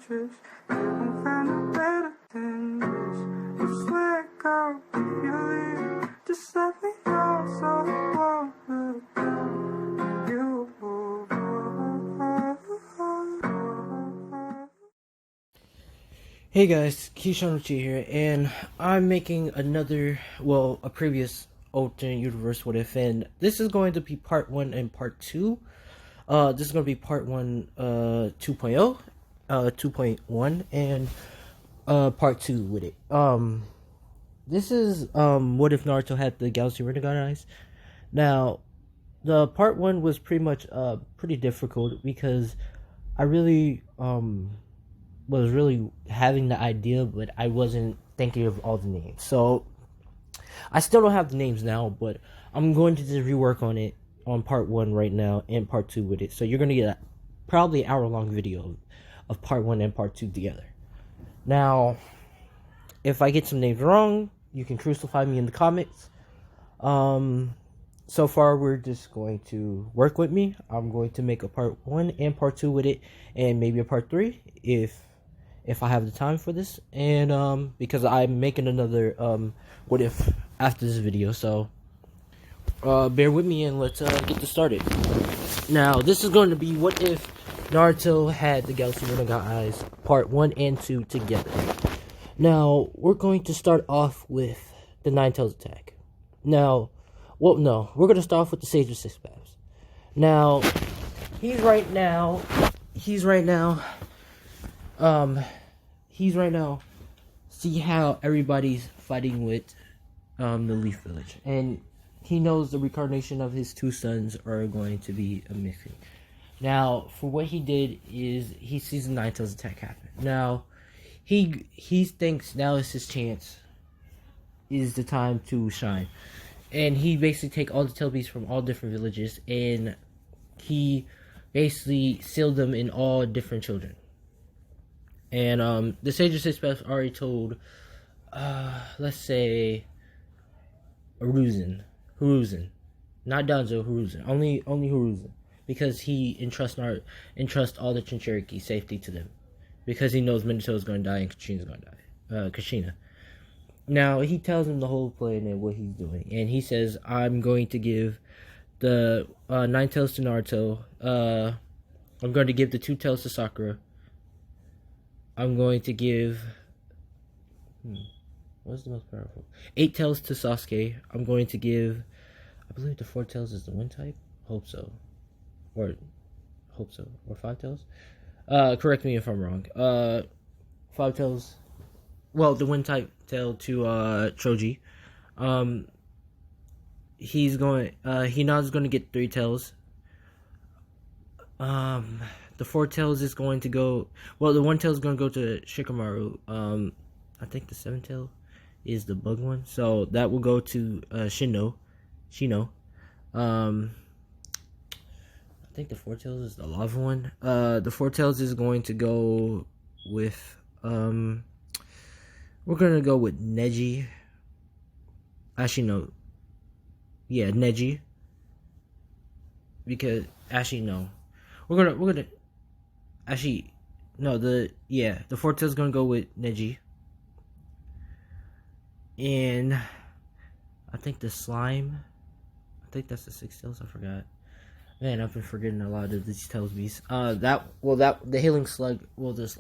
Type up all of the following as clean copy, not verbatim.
just you won't find it better than this. Just let go if you leave. Just let me know so I won't look down. You move on. Hey guys, Kishanuchi here, and I'm making a previous alternate universe what if, and this is going to be part 1 and part 2. This is going to be part 1, 2.0, 2.1, and part 2 with it. This is what if Naruto had the Galaxy Rinnegan eyes. Now, the part 1 was pretty difficult because I really was really having the idea, but I wasn't thinking of all the names. So I still don't have the names now, but I'm going to just rework on it on part 1 right now and part 2 with it. So you're going to get probably an hour-long video of part 1 and part 2 together. Now, if I get some names wrong, you can crucify me in the comments. So far, we're just going to work with me. I'm going to make a part 1 and part 2 with it, and maybe a part 3 if I have the time for this, and because I'm making another what if after this video, so bear with me and let's get this started. Now, this is going to be what if Naruto had the Galaxy Rinnegan eyes, part 1 and 2 together. Now, we're going to start off with the Nine Tails attack. Now, well, no, we're going to start off with the Sage of Six Paths. Now, he's right now, see how everybody's fighting with the Leaf Village, and he knows the reincarnation of his two sons are going to be a missing. Now, for what he did is he sees the Nine Tails attack happen. Now, he thinks now is his chance, is the time to shine, and he basically take all the tail beasts from all different villages, and he basically sealed them in all different children. And the Sage of Six Paths already told, let's say, Hiruzen, not Danzo, Hiruzen, only Hiruzen, because he entrusts all the jinchuriki safety to them, because he knows Minato is going to die and Kushina's going to die, Kushina. Now, he tells him the whole plan and what he's doing, and he says, I'm going to give the Nine Tails to Naruto, I'm going to give the 2 tails to Sakura, I'm going to give, what's the most powerful? 8 tails to Sasuke. I'm going to give, I believe the 4 tails is the wind type. Hope so. Or 5 tails. Correct me if I'm wrong. 5 tails. Well, the wind type tail to Choji. Hinata's going to get 3 tails. The 4 tails is going to go, well, the 1 tail is going to go to Shikamaru. I think the 7 tail is the bug one, so that will go to Shino. I think the 4 tails is the lava one. The 4 tails is going to go with we're gonna go with Neji. Actually, no. Yeah, Neji. Because actually no. We're gonna actually no, the 4 tails is gonna go with Neji. And I think the slime, I think that's the 6 tails, I forgot. Man, I've been forgetting a lot of these tails beasts. The healing slug, this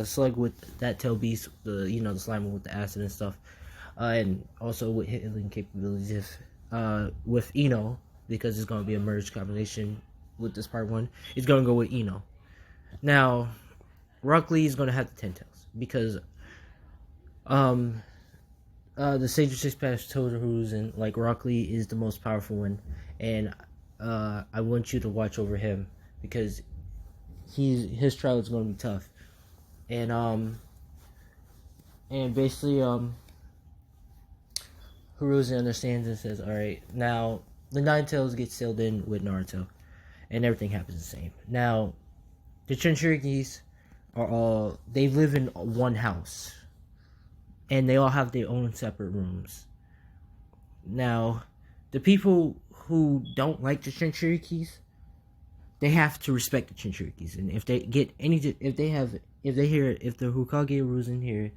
slug with that tail beast, the slime with the acid and stuff, and also with healing capabilities, with Ino, because it's gonna be a merged combination with this part 1. It's gonna go with Ino. Now, Rock Lee is gonna have the 10 tails because the Sage of Six Paths told Hiruzen, like, Rock Lee is the most powerful one, and I want you to watch over him because his trial is going to be tough. And basically Hiruzen understands and says, all right, now the Nine Tails get sealed in with Naruto, and everything happens the same. Now, the Jinchurikis they live in one house, and they all have their own separate rooms. Now, the people who don't like the Jinchurikis they have to respect the Jinchurikis, and if they get any, if the Hokage Hiruzen hear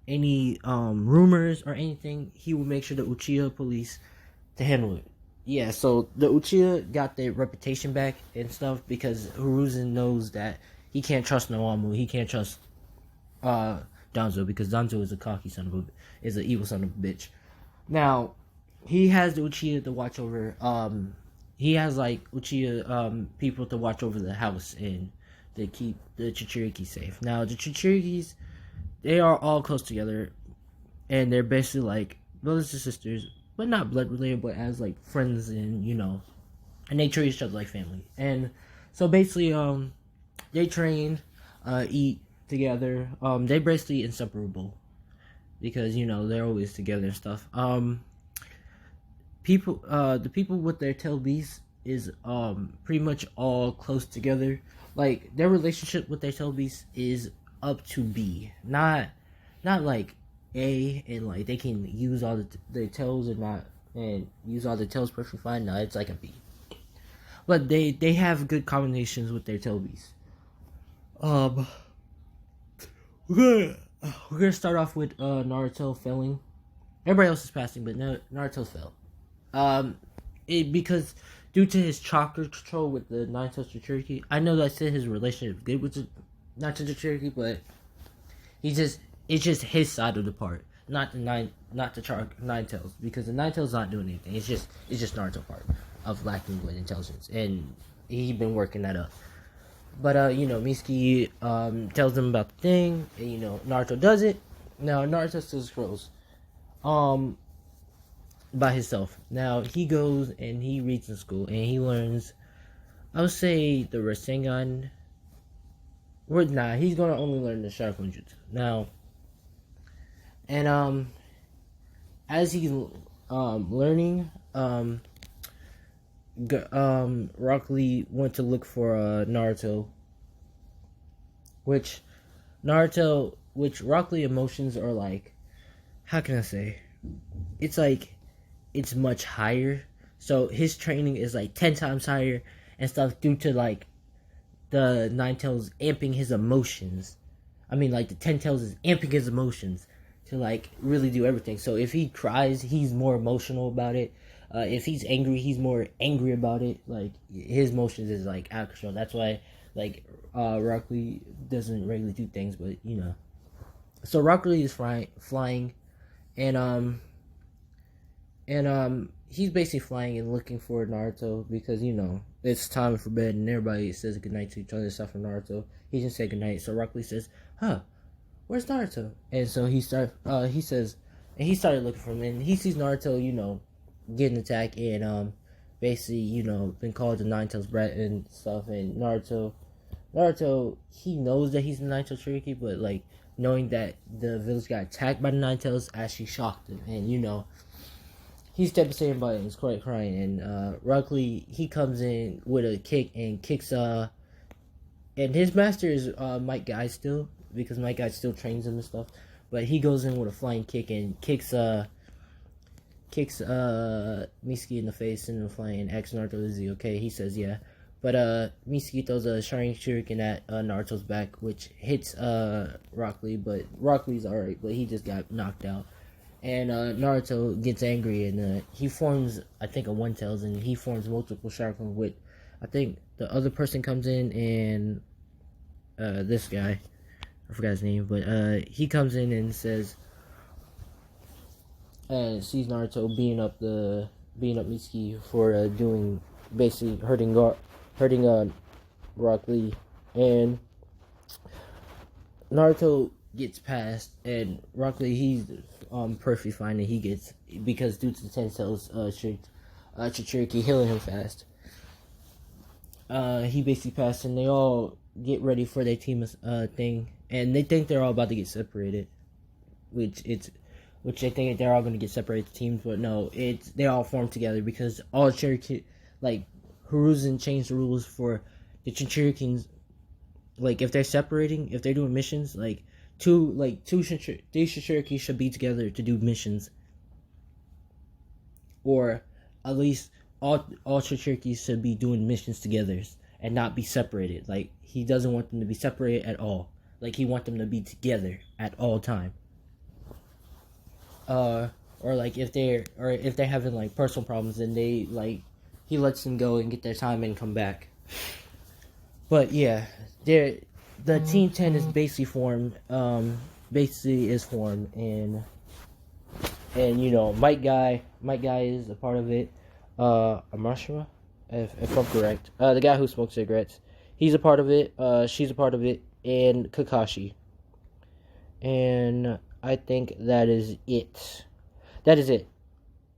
any rumors or anything, he will make sure the Uchiha police to handle it. Yeah, so the Uchiha got their reputation back and stuff because Hiruzen knows that he can't trust Naomu, he can't trust Danzo, because Danzo is a cocky is an evil son of a bitch. Now, he has the Uchiha to watch over. He has like Uchiha people to watch over the house and to keep the Jinchuriki safe. Now, the Jinchurikis, they are all close together, and they're basically like brothers and sisters, but not blood related, but as like friends, and and they treat each other like family. And so basically, they train, eat together. They basically inseparable because they're always together and stuff. The people with their tail beasts is pretty much all close together. Like their relationship with their tail beasts is up to B, not like A, and like they can use all their tails and use all the tails perfectly fine. No, it's like a B. But they have good combinations with their tail beasts. We're gonna start off with Naruto failing. Everybody else is passing, but Naruto failed. Because due to his chakra control with the Nine-Tails Jinchuriki, I know that I said his relationship is good with the Nine-Tails Jinchuriki, but it's just his side of the part, not the Nine-Tails, because the Nine-Tails not doing anything. It's just Naruto part of lacking with intelligence, and he's been working that up. But Mitsuki tells him about the thing, and Naruto does it. Now Naruto still scrolls by himself. Now he goes and he reads in school and he learns, I would say, the Rasengan. He's gonna only learn the Sharingan Jutsu now. And as he's learning, Rock Lee went to look for Naruto, which Rock Lee emotions are like, how can I say? It's like, it's much higher. So his training is like 10 times higher and stuff due to like the Nine Tails amping his emotions. I mean, like the 10 Tails is amping his emotions to like really do everything. So if he cries, he's more emotional about it. If he's angry, he's more angry about it. Like his emotions is like out of control. That's why like Rock Lee doesn't regularly do things, but So Rock Lee is flying, and he's basically flying and looking for Naruto because it's time for bed and everybody says goodnight to each other except for Naruto. He didn't say goodnight, so Rock Lee says, where's Naruto? And so he started looking for him, and he sees Naruto, getting attacked, and basically, been called the Nine-Tails brat and stuff. And Naruto, he knows that he's the Nine-Tails Jinchuriki, but like knowing that the village got attacked by the Nine-Tails actually shocked him. And he's devastated by it and he's quite crying. And Rock Lee, he comes in with a kick and kicks and his master is Mike Guy still, because Mike Guy still trains him and stuff. But he goes in with a flying kick and kicks Mitsuki in the face and flying, and asks Naruto, is he okay? He says yeah. But Mitsuki throws a Sharingan Shuriken at Naruto's back, which hits Rock Lee, but Rock Lee's alright, but he just got knocked out. And Naruto gets angry, and he forms, I think, a One-Tails, and he forms multiple Sharingan with, I think, the other person comes in, and this guy, I forgot his name, but he comes in and says, sees Naruto beating up Mitsuki for doing, basically hurting Rock Lee, and Naruto gets past, and Rock Lee, he's perfectly fine, and he gets, because due to the 10 cells Jinchuriki healing him fast, he basically passed, and they all get ready for their team thing, and they think they're all about to get separated, which they think they're all going to get separated teams, but no, they all form together because all Cherokee, like Hiruzen changed the rules for the Jinchurikins. Like if they're separating, if they're doing missions, like three Jinchuriki should be together to do missions, or at least all Jinchuriki should be doing missions together, and not be separated. Like, he doesn't want them to be separated at all. Like, he wants them to be together at all time. Or like if they're having like personal problems, then they like he lets them go and get their time and come back. But yeah, the Team 10 is basically formed. Is formed, and you know, Mike Guy is a part of it. Amashima, if I'm correct, the guy who smokes cigarettes, he's a part of it. She's a part of it, and Kakashi. And I think that is it. That is it,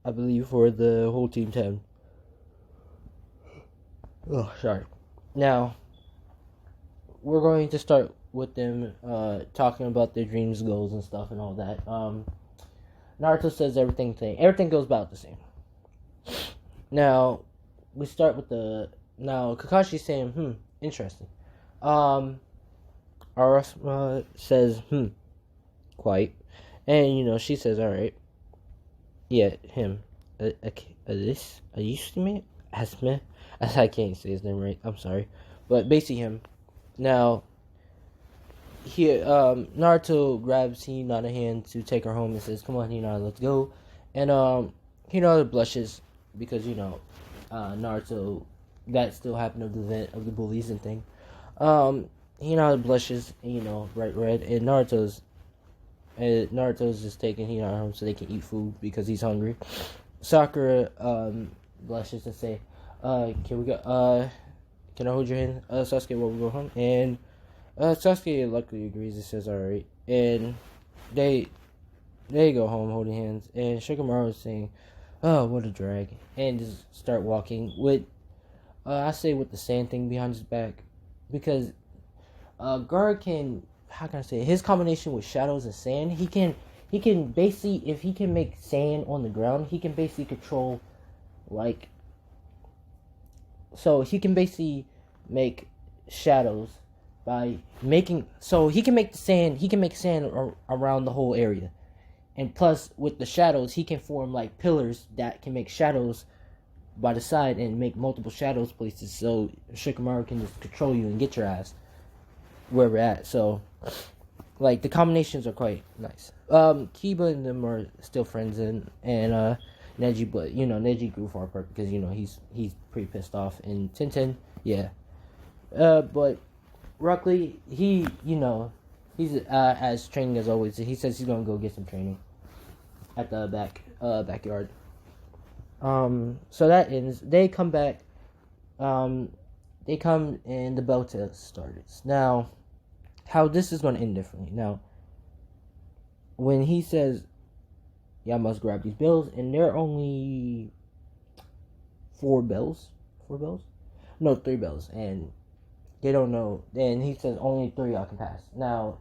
I believe, for the whole Team 10. Oh, sorry. Now, we're going to start with them talking about their dreams, goals, and stuff, and all that. Naruto says everything goes about the same. Now, we start with Kakashi's saying, interesting. Arasuma says, quite. And, you know, she says, alright. Yeah, him. Asme? I can't say his name right. I'm sorry. But basically him. Now, here, Naruto grabs Hinata hand to take her home and says, come on, Hinata, let's go. And, Hinata blushes because, you know, Naruto, that still happened of the event of the bullies and thing. Hinata blushes, you know, bright red, and Naruto's just taking Hinata home so they can eat food because he's hungry. Sakura, blushes and say, can we go, can I hold your hand, Sasuke, while we go home? And, Sasuke luckily agrees and says, alright. And they go home holding hands, and Shikamaru is saying, oh, what a drag, and just start walking with, I say with the sand thing behind his back, because, Guard can, how can I say it? His combination with shadows and sand, he can basically, if he can make sand on the ground, he can basically control, like, so he can basically make shadows by making, so he can make sand around the whole area. And plus, with the shadows, he can form, like, pillars that can make shadows by the side and make multiple shadows places, so Shikamaru can just control you and get your ass where we're at. So, like, the combinations are quite nice. Kiba and them are still friends, and Neji, but, you know, Neji grew far apart because, you know, he's pretty pissed off, and Tintin, yeah. But Rockley, he, you know, he's as training as always. He says he's gonna go get some training at the backyard. So that ends. They come back. They come and the bell test starts. Now, how this is gonna end differently. Now, when he says, "Yeah, I must grab these bells," and there are only 4 bells. 4 bells? No, 3 bells, and they don't know. And he says only 3 y'all can pass. Now,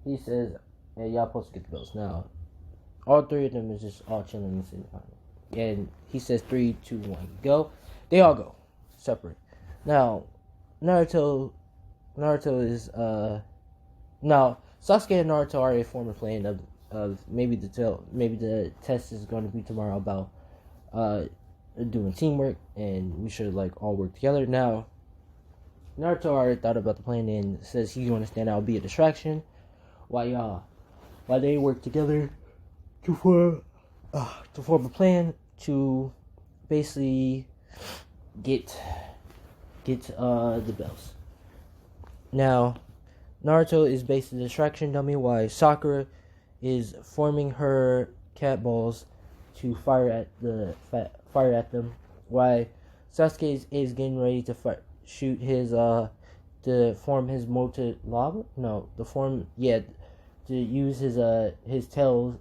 he says, "Yeah, y'all supposed to get the bells." Now, all 3 of them is just all chilling and sitting behind him. And he says 3, 2, 1, go. They all go separate. Now, Naruto is now Sasuke and Naruto are a former plan of maybe the test is going to be tomorrow about doing teamwork, and we should like all work together. Now, Naruto already thought about the plan and says he's going to stand out, be a distraction, while they work together to form a plan to basically get the bells. Now, Naruto is basically the distraction dummy, while Sakura is forming her cat balls to fire at them. While Sasuke is getting ready to shoot his to form his lava. No, to use his 8 tails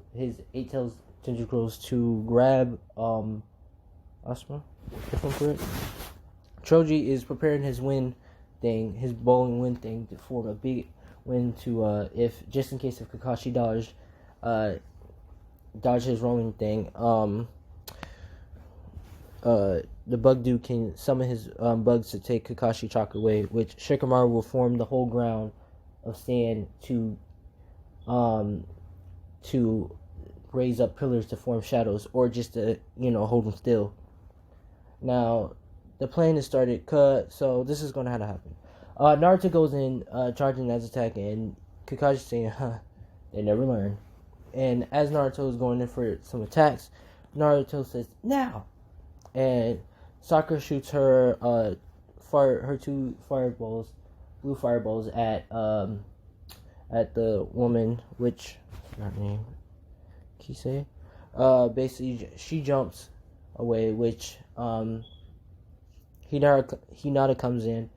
tentacles to grab Asuma, if I'm correct. Choji is preparing his bowling wind thing to form a big wind to if just in case if Kakashi dodge his rolling thing, the bug dude can summon his bugs to take Kakashi chakra away, which Shikamaru will form the whole ground of sand to raise up pillars to form shadows, or just to, hold them still. Now, the plan is started cut, so this is gonna have to happen. Naruto goes in, charging Na's attack, and Kakashi saying, they never learn. And as Naruto is going in for some attacks, Naruto says, now! And Sakura shoots her, her two fireballs, blue fireballs at the woman, which, I forgot her name, Kisei. Basically, she jumps away, which, Hinata comes in,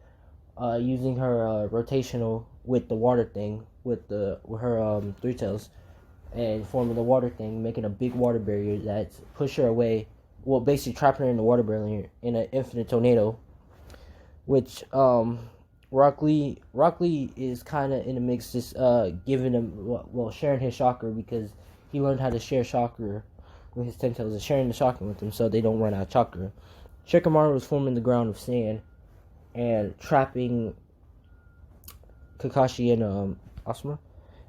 using her rotational with the water thing, with her three tails, and forming the water thing, making a big water barrier that's push her away. Well, basically trapping her in the water barrier in an infinite tornado. Which Rock Lee is kind of in the mix, just giving him sharing his chakra, because he learned how to share chakra with his 10 tails and sharing the chakra with them so they don't run out of chakra. Shikamaru was forming the ground of sand and trapping Kakashi and Asuma,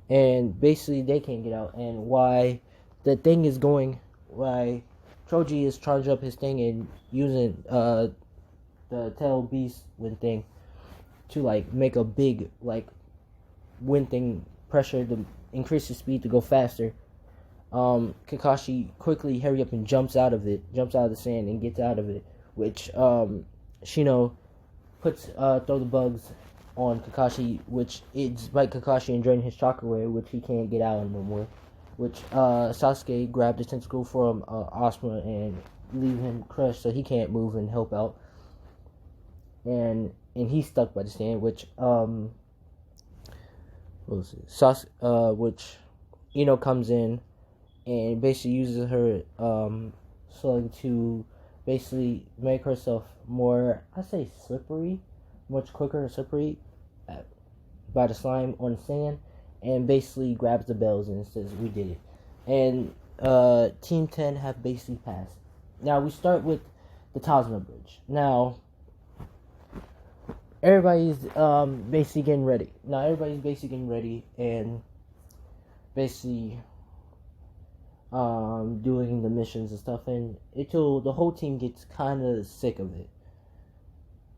and basically they can't get out. And why the thing is going, why Choji is charging up his thing and using the tail beast wind thing to like make a big like wind thing pressure to increase the speed to go faster. Kakashi quickly hurry up and jumps out of the sand and gets out of it, which Shino puts throw the bugs on Kakashi, which it's like Kakashi and drain his chakra away, which he can't get out no more. Which Sasuke grabbed the tentacle from Asuma and leave him crushed so he can't move and help out. And he's stuck by the stand, which what was it? Which comes in and basically uses her slug to basically make herself more, I say slippery, much quicker and slippery by the slime on the sand, and basically grabs the bells and says, we did it. And Team 10 have basically passed. Now we start with the Tazma Bridge. Now everybody's basically getting ready. And basically doing the missions and stuff, and until the whole team gets kind of sick of it.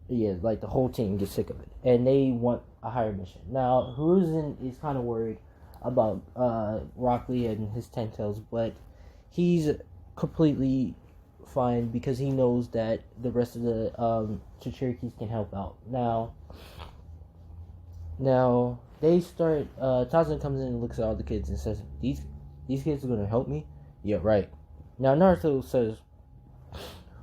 Yeah, like the whole team gets sick of it, and they want a higher mission. Now Hiruzen is kind of worried about Rock Lee and his 10 tails, but he's completely fine because he knows that the rest of the Jinchurikis can help out. Now they start. Tarzan comes in and looks at all the kids and says, "These kids are gonna help me." Yeah, right. Now Naruto says,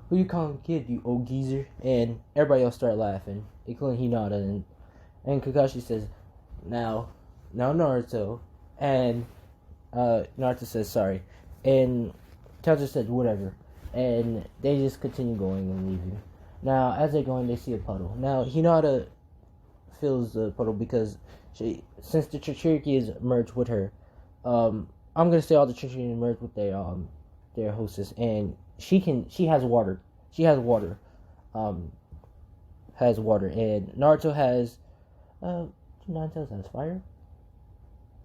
"Who you calling a kid, you old geezer?" And everybody else start laughing, including Hinata, and Kakashi says, "Now Naruto," and Naruto says sorry, and Tarzan says whatever, and they just continue going and leaving. Now as they're going, they see a puddle. Now Hinata fills the puddle because since the Jinchuriki is merged with her, I'm gonna say all the Jinchuriki merged with their hostess, and she has water. And Naruto has Nine Tails has fire.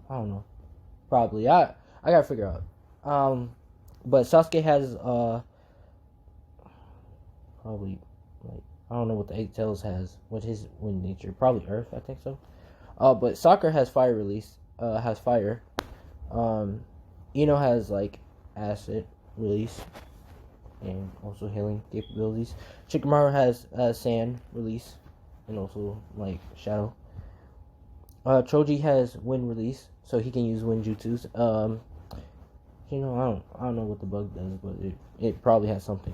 I don't know. Probably. I gotta figure out. But Sasuke has probably, like, I don't know what the Eight Tails has. What his wind nature? Probably Earth. I think so. But Sakura has fire release. Has fire. Ino has like acid release and also healing capabilities. Shikamaru has sand release and also like shadow. Choji has wind release, so he can use wind jutsus. I don't know what the bug does, but it probably has something.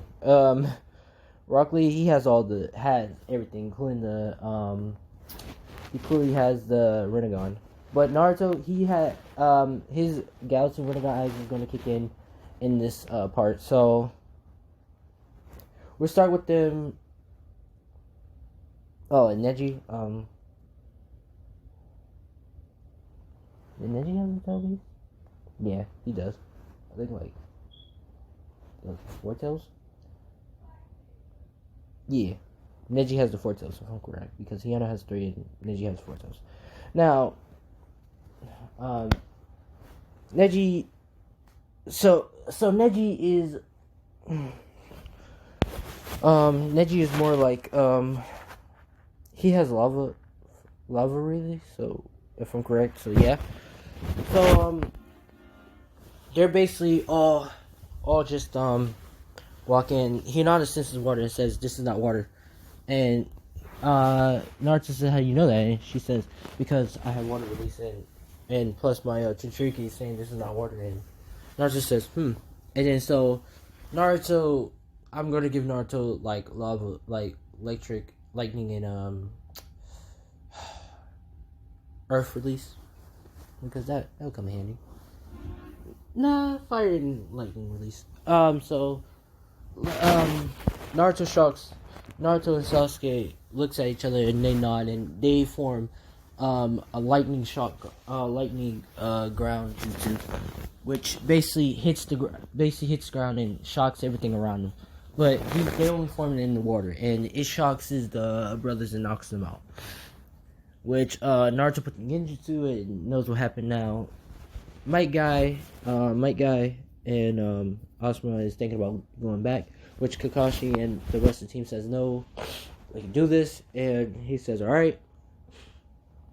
Rock Lee, he has everything, including he clearly has the Rinnegan. But Naruto, he had his Galaxy Rinnegan eyes is going to kick in this part. So we'll start with them. Oh, and Neji. Did Neji have the tail beast? Yeah, he does. I think like 4 tails. Yeah, Neji has the 4 tails, if I'm correct, because Hinata has 3 and Neji has 4 tails. Now, Neji. So Neji is Neji is more like he has lava really. So if I'm correct, so yeah. So they're basically all just walking. Hinata senses water and says, "This is not water." And Naruto says, "How do you know that?" And she says, "Because I have water release and plus my jinchuriki is saying this is not water." And Naruto says, "Hmm." And then so Naruto, I'm gonna give Naruto like lava, like electric, lightning, and earth release because that'll come in handy. Nah, fire and lightning release. Naruto and Sasuke looks at each other and they nod and they form a lightning ground jutsu, which basically hits ground and shocks everything around them. But they only form it in the water, and it shocks the brothers and knocks them out. Which Naruto put the genjutsu and knows what happened now. Might Guy and Asuma is thinking about going back, which Kakashi and the rest of the team says no, we can do this, and he says alright,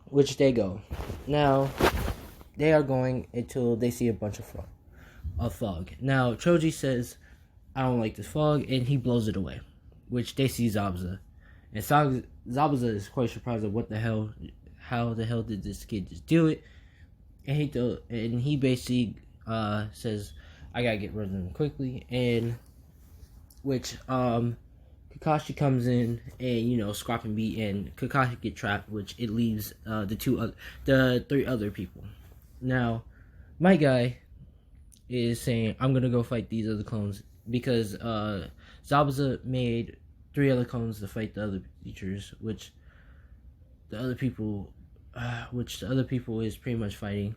which they go. Now, they are going until they see a bunch of fog. Now, Choji says, I don't like this fog, and he blows it away, which they see Zabuza. And Zabuza is quite surprised at how the hell did this kid just do it? And he basically says, I gotta get rid of them quickly, and which Kakashi comes in and scrap and beat, and Kakashi get trapped, which it leaves the three other people. Now, my guy is saying, I'm gonna go fight these other clones because Zabuza made 3 other clones to fight the other teachers, which the other people is pretty much fighting.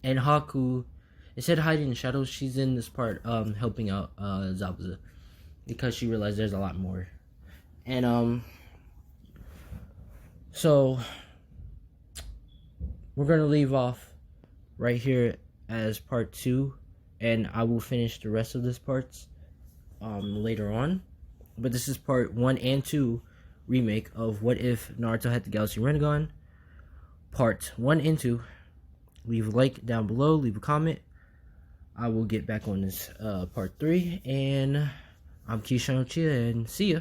And Haku, instead of hiding in the shadows, she's in this part helping out Zabuza because she realized there's a lot more. And so we're gonna leave off right here as part 2, and I will finish the rest of this parts later on. But this is part 1 and 2 remake of What If Naruto Had the Galaxy Rinnegan, part 1 and 2. Leave a like down below, leave a comment. I will get back on this part 3, and I'm Keyshawn Chia, and see ya.